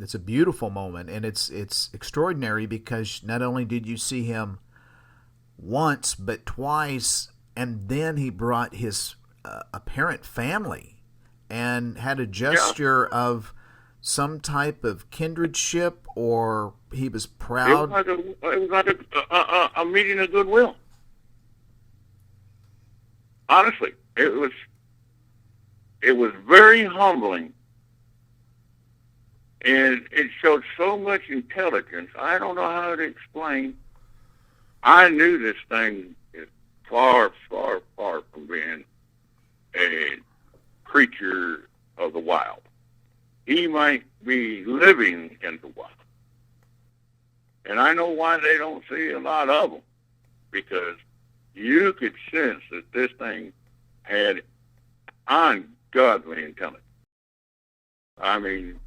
it's a beautiful moment, and it's extraordinary because not only did you see him once, but twice, and then he brought his apparent family and had a gesture of some type of kindredship, or he was proud. It was like a meeting of goodwill. Honestly, it was very humbling, and it showed so much intelligence. I don't know how to explain. I knew this thing is far, far, far from being a creature of the wild. He might be living in the wild. And I know why they don't see a lot of them, because you could sense that this thing had ungodly intelligence. I mean,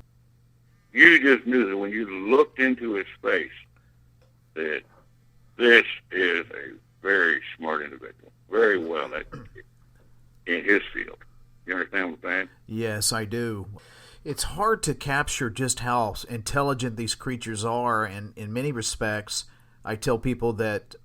you just knew that when you looked into his face that this is a very smart individual, very well educated in his field. You understand what I'm saying? Yes, I do. It's hard to capture just how intelligent these creatures are, and in many respects, I tell people that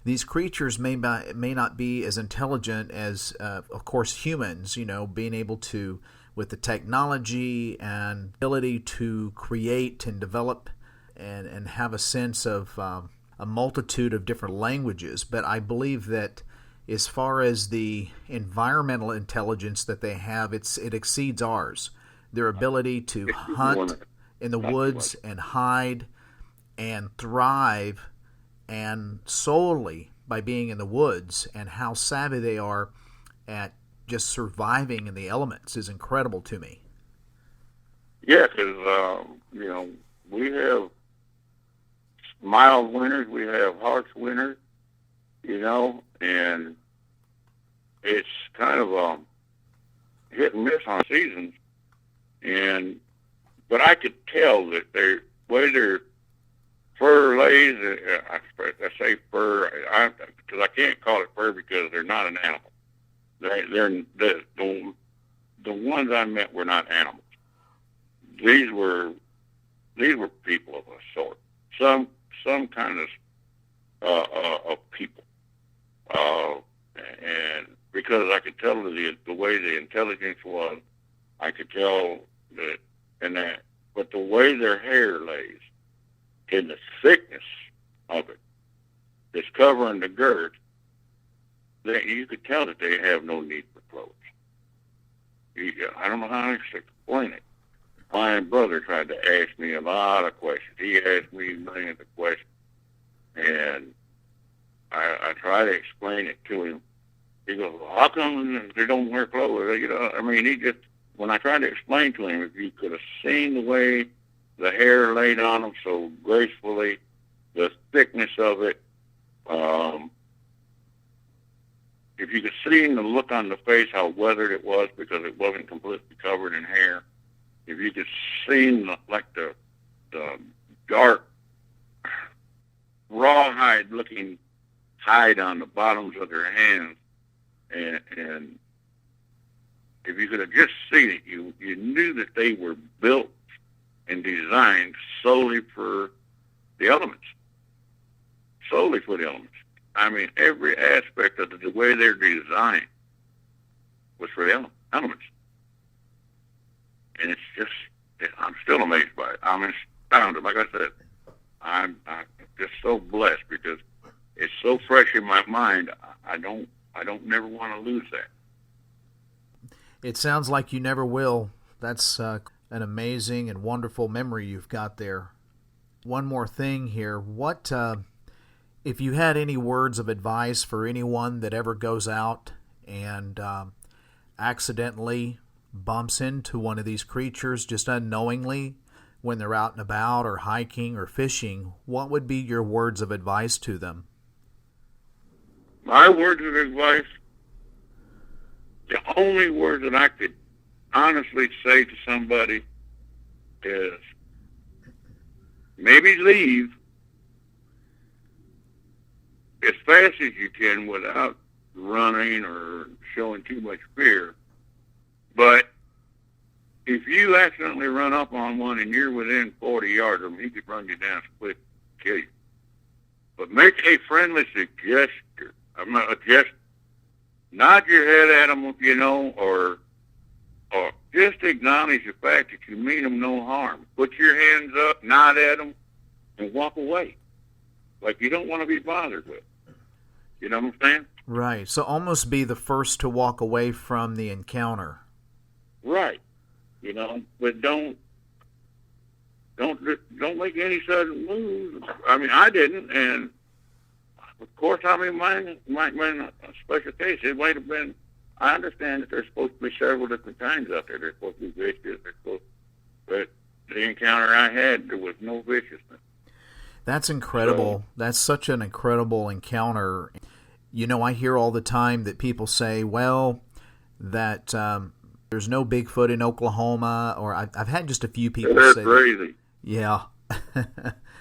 these creatures may not be as intelligent as, of course, humans, being able to, with the technology and ability to create and develop and have a sense of a multitude of different languages. But I believe that as far as the environmental intelligence that they have, it exceeds ours. Their ability to hunt in the woods and hide and thrive, and solely by being in the woods, and how savvy they are at just surviving in the elements is incredible to me. Yeah, because, we have mild winters, we have harsh winters, and it's kind of a hit and miss on seasons. But I could tell that their fur lays. I say fur because I can't call it fur because they're not an animal. The ones I met were not animals. These were people of a sort. Some kind of people. And because I could tell the way the intelligence was, I could tell but the way their hair lays and the thickness of it that's covering the girth, that you could tell that they have no need for clothes. I don't know how to explain it. My brother tried to ask me a lot of questions. He asked me millions of questions, and I try to explain it to him. He goes, well, how come they don't wear clothes? When I tried to explain to him, if you could have seen the way the hair laid on them so gracefully, the thickness of it, if you could see the look on the face, how weathered it was because it wasn't completely covered in hair, if you could see the dark, rawhide-looking hide on the bottoms of their hands, and if you could have just seen it, you knew that they were built and designed solely for the elements. Solely for the elements. I mean, every aspect of the way they're designed was for the elements. And it's just, I'm still amazed by it. I'm astounded. Like I said, I'm just so blessed because it's so fresh in my mind. I don't never want to lose that. It sounds like you never will. That's an amazing and wonderful memory you've got there. One more thing here. What, if you had any words of advice for anyone that ever goes out and accidentally bumps into one of these creatures just unknowingly when they're out and about or hiking or fishing, what would be your words of advice to them? My words of advice, the only word that I could honestly say to somebody is maybe leave as fast as you can without running or showing too much fear. But if you accidentally run up on one and you're within 40 yards of him, he could run you down split and kill you. But make a friendly suggestion. Nod your head at them, or just acknowledge the fact that you mean them no harm. Put your hands up, nod at them, and walk away. Like you don't want to be bothered with. You know what I'm saying? Right. So almost be the first to walk away from the encounter. Right. But don't make any sudden moves. I mean, I didn't, and of course, mine might have been a special case. It might have been. I understand that there's supposed to be several different kinds out there. There's supposed to be vicious. But the encounter I had, there was no viciousness. That's incredible. That's such an incredible encounter. I hear all the time that people say, well, that there's no Bigfoot in Oklahoma, or I've had just a few people say that's crazy. That. Yeah.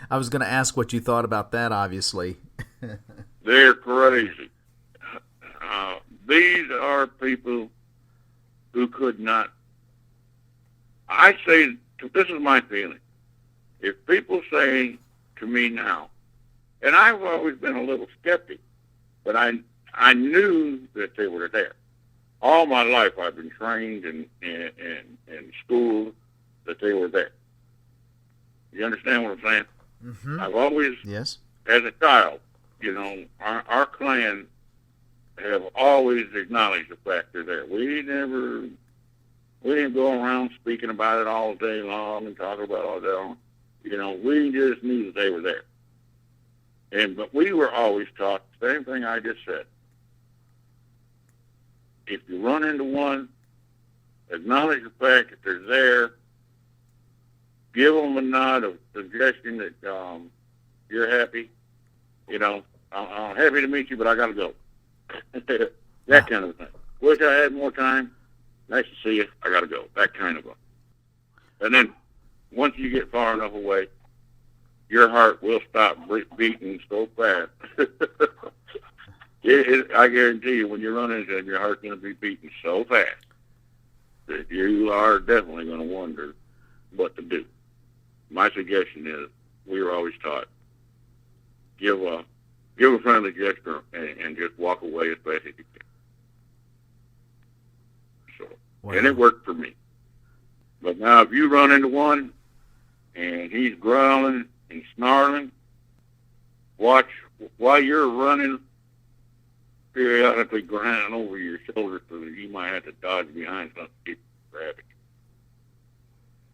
I was going to ask what you thought about that, obviously. They're crazy. These are people who could not. I say, this is my feeling. If people say to me now, and I've always been a little skeptic, but I knew that they were there. All my life I've been trained and schooled that they were there. You understand what I'm saying? Mm-hmm. I've always, yes, as a child, you know, our clan have always acknowledged the fact they're there. We didn't go around speaking about it all day long and talking about it all day long. You know, we just knew that they were there. But we were always taught the same thing I just said. If you run into one, acknowledge the fact that they're there, give them a nod of suggestion that you're happy. You know, I'm happy to meet you, but I got to go. That kind of thing. Wish I had more time. Nice to see you. I got to go. That kind of a. And then once you get far enough away, your heart will stop beating so fast. I guarantee you, when you run into them, your heart's going to be beating so fast that you are definitely going to wonder what to do. My suggestion is, we were always taught, give a friendly gesture and just walk away as fast as you can. So, wow. And it worked for me. But now, if you run into one and he's growling and snarling, watch while you're running, periodically grind over your shoulder so that you might have to dodge behind something to get grab it.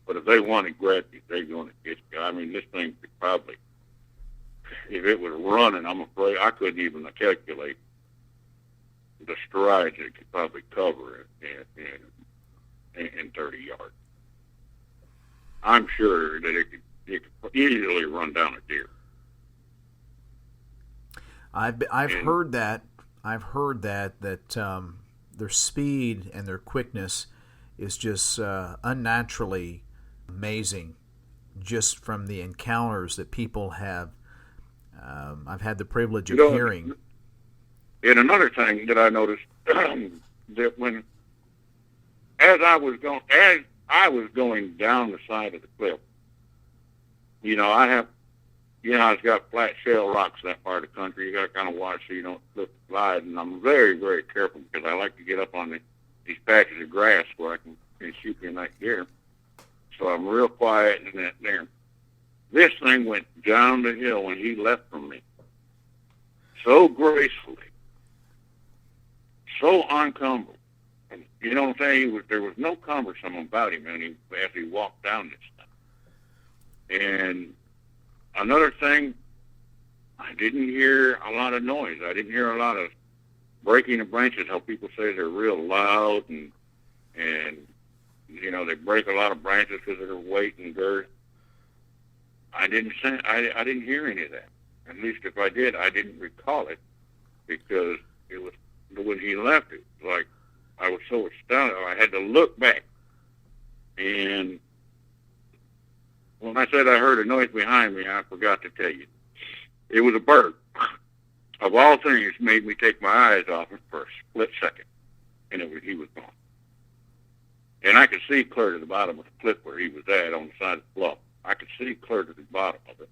But if they want to grab you, they're going to get you. I mean, this thing could probably, if it was running, I'm afraid I couldn't even calculate the strides it could probably cover in 30 yards. I'm sure that it could easily run down a deer. I've heard that. I've heard that their speed and their quickness is just unnaturally amazing, just from the encounters that people have. I've had the privilege of hearing. And another thing that I noticed that as I was going down the side of the cliff, you know, it's got flat shale rocks that part of the country. You got to kind of watch so you don't slip and slide. And I'm very, very careful because I like to get up on these patches of grass where I can shoot me a nice deer. So I'm real quiet in that there. This thing went down the hill when he left from me, so gracefully, so uncumbered. And you know what I'm saying? There was no cumbersome about him as he walked down this stuff. And another thing, I didn't hear a lot of noise. I didn't hear a lot of breaking of branches, how people say they're real loud and you know, they break a lot of branches because of their weight and girth. I didn't hear any of that. At least if I did, I didn't recall it because it was when he left. It was like I was so astounded. I had to look back, and when I said I heard a noise behind me, I forgot to tell you. It was a bird. Of all things, made me take my eyes off him for a split second, and he was gone. And I could see clear to the bottom of the cliff where he was at on the side of the bluff. I could see clear to the bottom of it.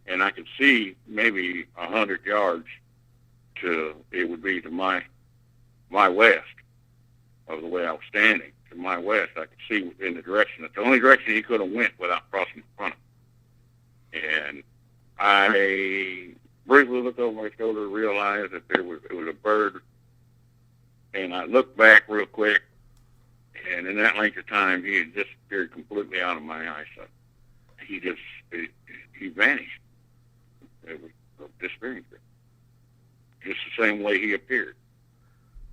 And I could see maybe 100 yards it would be to my west of the way I was standing. To my west, I could see in the direction. It's the only direction he could have went without crossing in front of me. And I briefly looked over my shoulder, realized that it was a bird. And I looked back real quick. And in that length of time, he had disappeared completely out of my eyesight. He vanished. It was disappearing. Just the same way he appeared.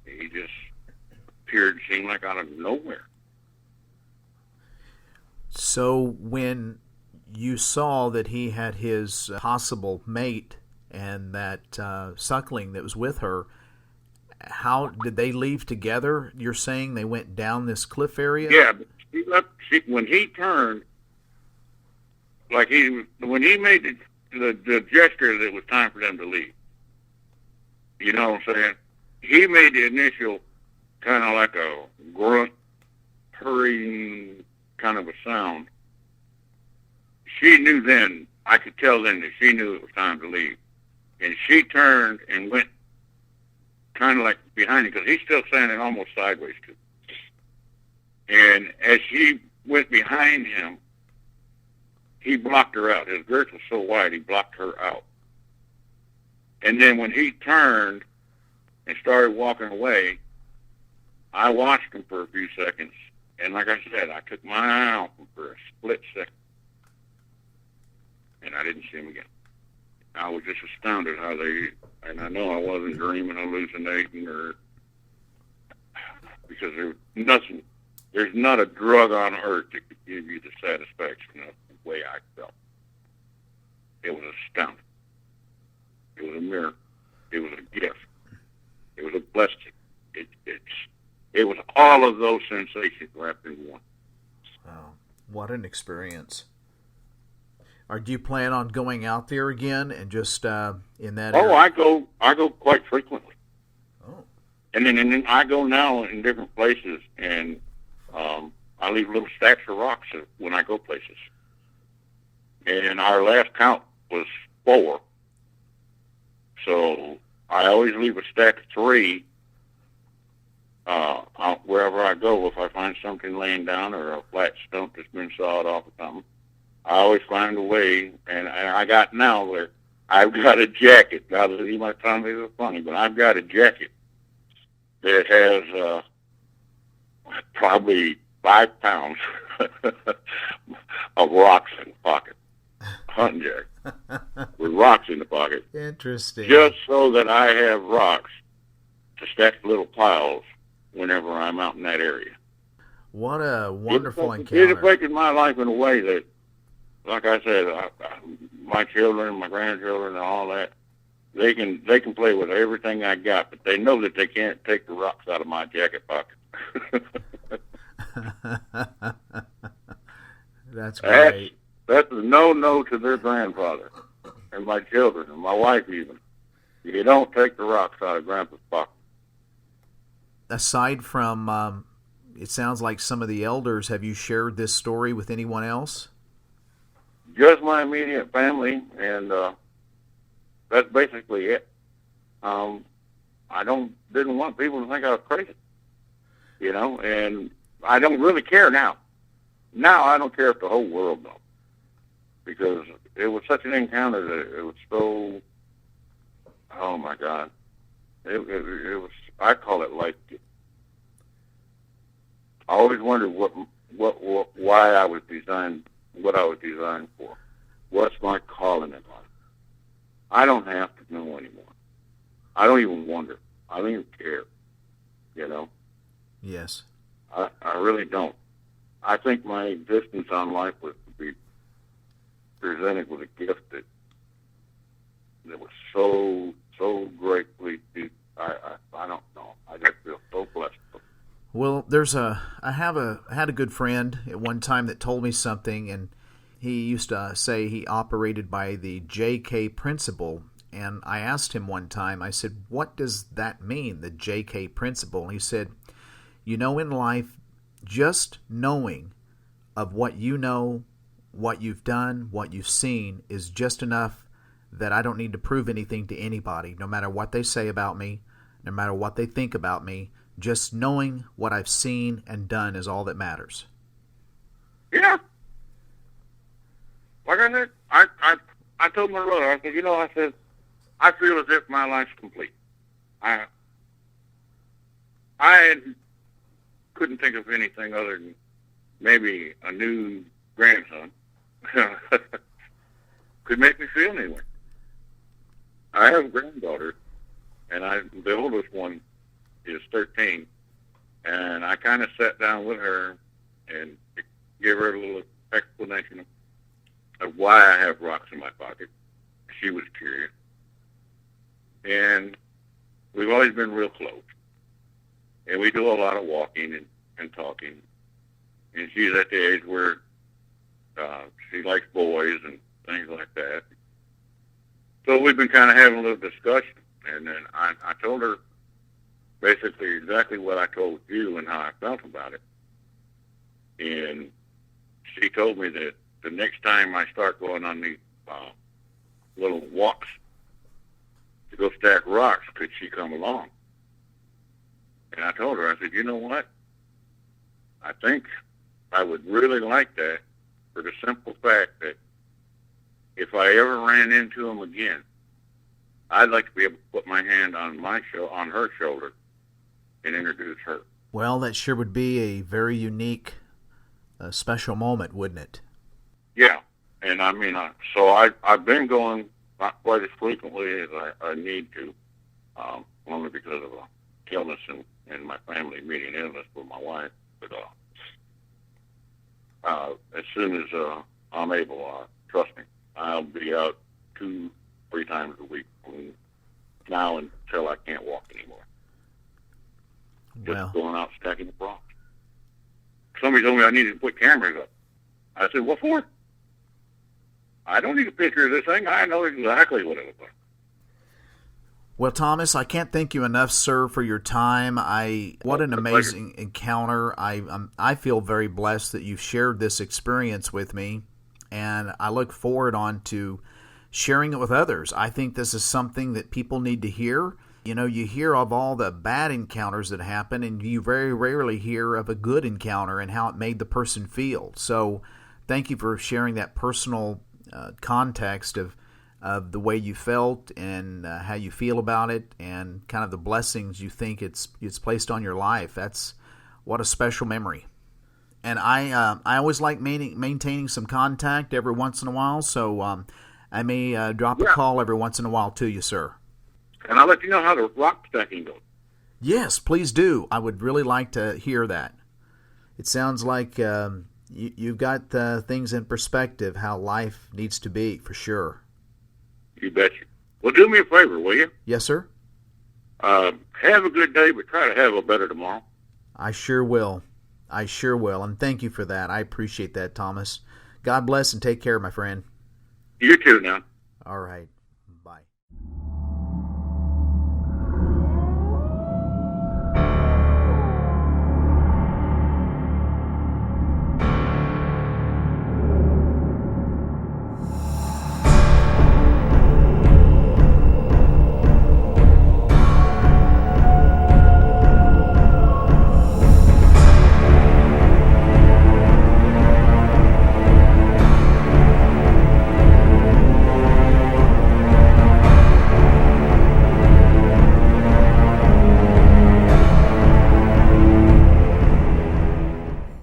He just appeared, seemed like out of nowhere. So when you saw that he had his possible mate and that suckling that was with her, how did they leave together? You're saying they went down this cliff area? Yeah, but when he turned, when he made the gesture that it was time for them to leave, you know what I'm saying? He made the initial kind of like a grunt purring kind of a sound. She knew then, I could tell then that she knew it was time to leave. And she turned and went kind of like behind him, because he's still standing almost sideways too. And as she went behind him, he blocked her out. His girth was so wide, he blocked her out. And then when he turned and started walking away, I watched him for a few seconds. And like I said, I took my eye off him for a split second. And I didn't see him again. I was just astounded how and I know I wasn't dreaming, hallucinating, because there's not a drug on earth that could give you the satisfaction of the way I felt. It was astounding. It was a miracle. It was a gift. It was a blessing. It was all of those sensations wrapped in one. Wow, what an experience! Or do you plan on going out there again and just in that area? I go quite frequently. Oh. And then I go now in different places, and I leave little stacks of rocks when I go places. And our last count was 4. So I always leave a stack of 3 wherever I go. If I find something laying down or a flat stump that's been sawed off or something, I always find a way. And I got now where I've got a jacket. Now, you might find me funny, but I've got a jacket that has probably 5 pounds of rocks in the pocket. Hunting jacket with rocks in the pocket. Interesting. Just so that I have rocks to stack little piles whenever I'm out in that area. What a wonderful encounter. It affected my life in a way that, like I said, my children, my grandchildren, and all that, they can play with everything I got, but they know that they can't take the rocks out of my jacket pocket. That's great. That's a no to their grandfather and my children and my wife even. You don't take the rocks out of Grandpa's pocket. Aside from, it sounds like some of the elders, have you shared this story with anyone else? Just my immediate family, and that's basically it. I didn't want people to think I was crazy, and I don't really care now. Now I don't care if the whole world knows, because it was such an encounter that it was so, oh my God, it was, I call it life. I always wondered why I was designed, what I was designed for. What's my calling in life? I don't have to know anymore. I don't even wonder. I don't even care. Yes. I really don't. I think my existence on life was to be presented with a gift that was so gratefully deep. I don't know. I just feel so blessed. Well, I had a good friend at one time that told me something, and he used to say he operated by the JK principle. And I asked him one time, I said, what does that mean, the JK principle? And he said, in life, just knowing of what you know, what you've done, what you've seen is just enough that I don't need to prove anything to anybody, no matter what they say about me, no matter what they think about me. Just knowing what I've seen and done is all that matters. Yeah. Like I said, I told my brother, I said, I feel as if my life's complete. I couldn't think of anything other than maybe a new grandson could make me feel anyway. I have a granddaughter, and the oldest one is 13, and I kind of sat down with her and gave her a little explanation of why I have rocks in my pocket. She was curious. And we've always been real close. And we do a lot of walking and talking. And she's at the age where she likes boys and things like that. So we've been kind of having a little discussion. And then I told her basically exactly what I told you and how I felt about it. And she told me that the next time I start going on these little walks to go stack rocks, could she come along? And I told her, I said, you know what? I think I would really like that for the simple fact that if I ever ran into him again, I'd like to be able to put my hand on on her shoulder and introduce her. Well, that sure would be a very unique, special moment, wouldn't it? Yeah, and I mean, so I've been going not quite as frequently as I need to, only because of illness and my family meeting illness with my wife. But as soon as I'm able, trust me, I'll be out 2-3 times a week from now until I can't walk anymore. Just going out stacking the rocks. Somebody told me I needed to put cameras up. I said, what for? I don't need a picture of this thing. I know exactly what it looks like. Well, Thomas, I can't thank you enough, sir, for your time. What an amazing encounter. I feel very blessed that you've shared this experience with me, and I look forward on to sharing it with others. I think this is something that people need to hear. You know, you hear of all the bad encounters that happen, and you very rarely hear of a good encounter and how it made the person feel. So thank you for sharing that personal context of the way you felt and how you feel about it, and kind of the blessings you think it's placed on your life. That's what a special memory. And I always like maintaining some contact every once in a while, so I may drop a call every once in a while to you, sir. And I'll let you know how the rock stacking goes. Yes, please do. I would really like to hear that. It sounds like you've got things in perspective, how life needs to be, for sure. You betcha. Well, do me a favor, will you? Yes, sir. Have a good day, but try to have a better tomorrow. I sure will. And thank you for that. I appreciate that, Thomas. God bless and take care, my friend. You too now. All right.